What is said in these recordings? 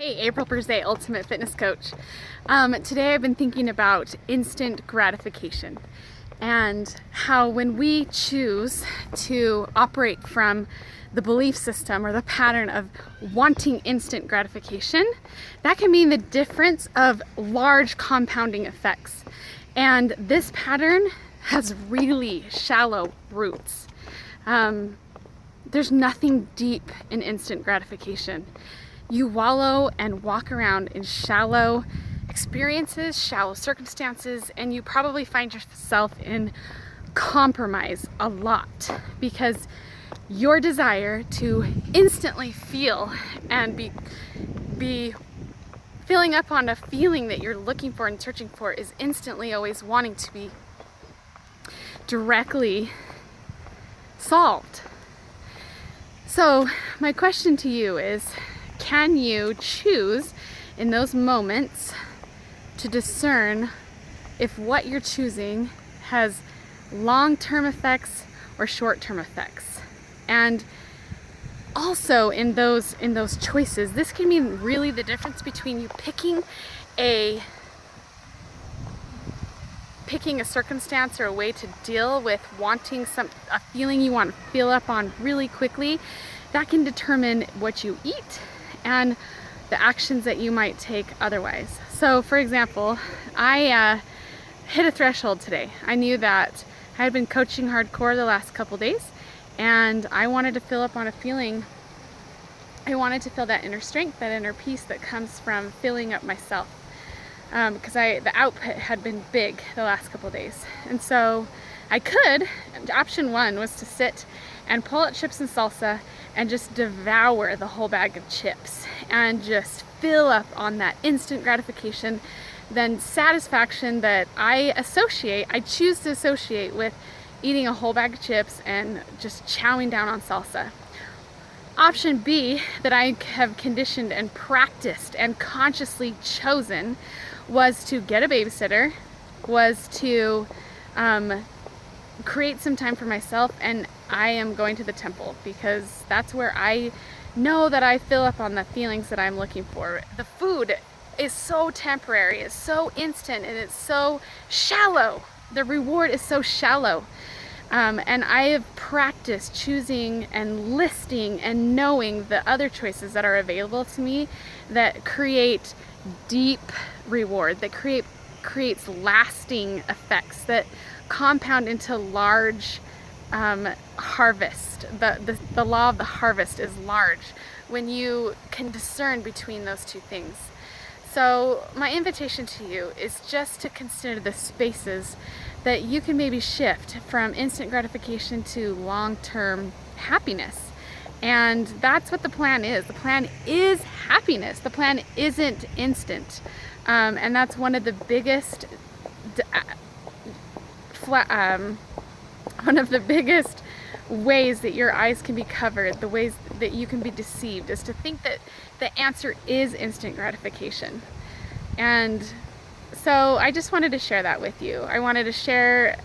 Hey, April Berzay, Ultimate Fitness Coach. Today I've been thinking about instant gratification and how when we choose to operate from the belief system or the pattern of wanting instant gratification, that can mean the difference of large compounding effects. And this pattern has really shallow roots. There's nothing deep in instant gratification. You wallow and walk around in shallow experiences, shallow circumstances, and you probably find yourself in compromise a lot because your desire to instantly feel and be filling up on a feeling that you're looking for and searching for is instantly always wanting to be directly solved. So my question to you is, can you choose in those moments to discern if what you're choosing has long-term effects or short-term effects? And also in those choices, this can mean really the difference between you picking a circumstance or a way to deal with wanting a feeling you want to fill up on really quickly. That can determine what you eat and the actions that you might take otherwise. So for example, I hit a threshold today. I knew that I had been coaching hardcore the last couple days and I wanted to fill up on a feeling. I wanted to feel that inner strength, that inner peace that comes from filling up myself, because the output had been big the last couple days. And so option one was to sit and pull out chips and salsa and just devour the whole bag of chips and just fill up on that instant gratification, then satisfaction that I choose to associate with eating a whole bag of chips and just chowing down on salsa. Option B that I have conditioned and practiced and consciously chosen was to get a babysitter, was to create some time for myself, and I am going to the temple because that's where I know that I fill up on the feelings that I'm looking for. The food is so temporary, it's so instant, and it's so shallow. The reward is so shallow. And I have practiced choosing and listing and knowing the other choices that are available to me that create deep reward, that creates lasting effects, that compound into large harvest. The law of the harvest is large when you can discern between those two things. So my invitation to you is just to consider the spaces that you can maybe shift from instant gratification to long-term happiness. And that's what the plan is. The plan is happiness. The plan isn't instant. And that's one of the biggest ways that your eyes can be covered, the ways that you can be deceived, is to think that the answer is instant gratification. And so I just wanted to share that with you. I wanted to share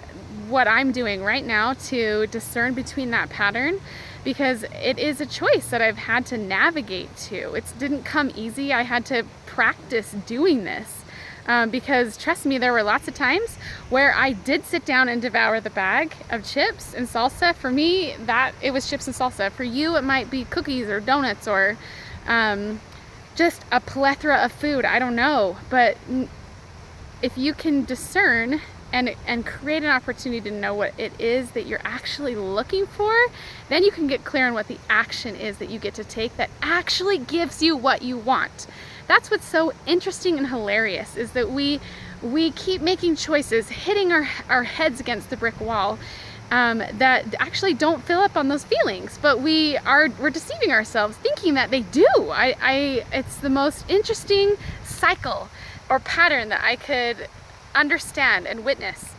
what I'm doing right now to discern between that pattern, because it is a choice that I've had to navigate to. It didn't come easy. I had to practice doing this. Because trust me, there were lots of times where I did sit down and devour the bag of chips and salsa. For me, it was chips and salsa. For you, it might be cookies or donuts or just a plethora of food. I don't know. But if you can discern and create an opportunity to know what it is that you're actually looking for, then you can get clear on what the action is that you get to take that actually gives you what you want. That's what's so interesting and hilarious, is that we keep making choices, hitting our heads against the brick wall that actually don't fill up on those feelings, but we're deceiving ourselves thinking that they do. It's the most interesting cycle or pattern that I could understand and witness.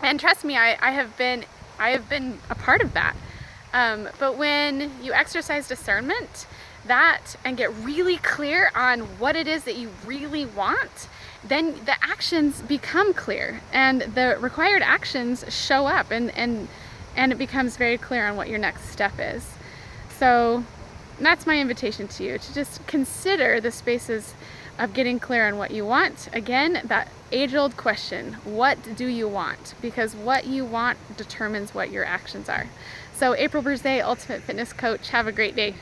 And trust me, I have been a part of that. But when you exercise discernment and get really clear on what it is that you really want, then the actions become clear and the required actions show up, and it becomes very clear on what your next step is. So that's my invitation to you, to just consider the spaces of getting clear on what you want. Again, that age-old question, what do you want? Because what you want determines what your actions are. So April Brzee, Ultimate Fitness Coach, have a great day.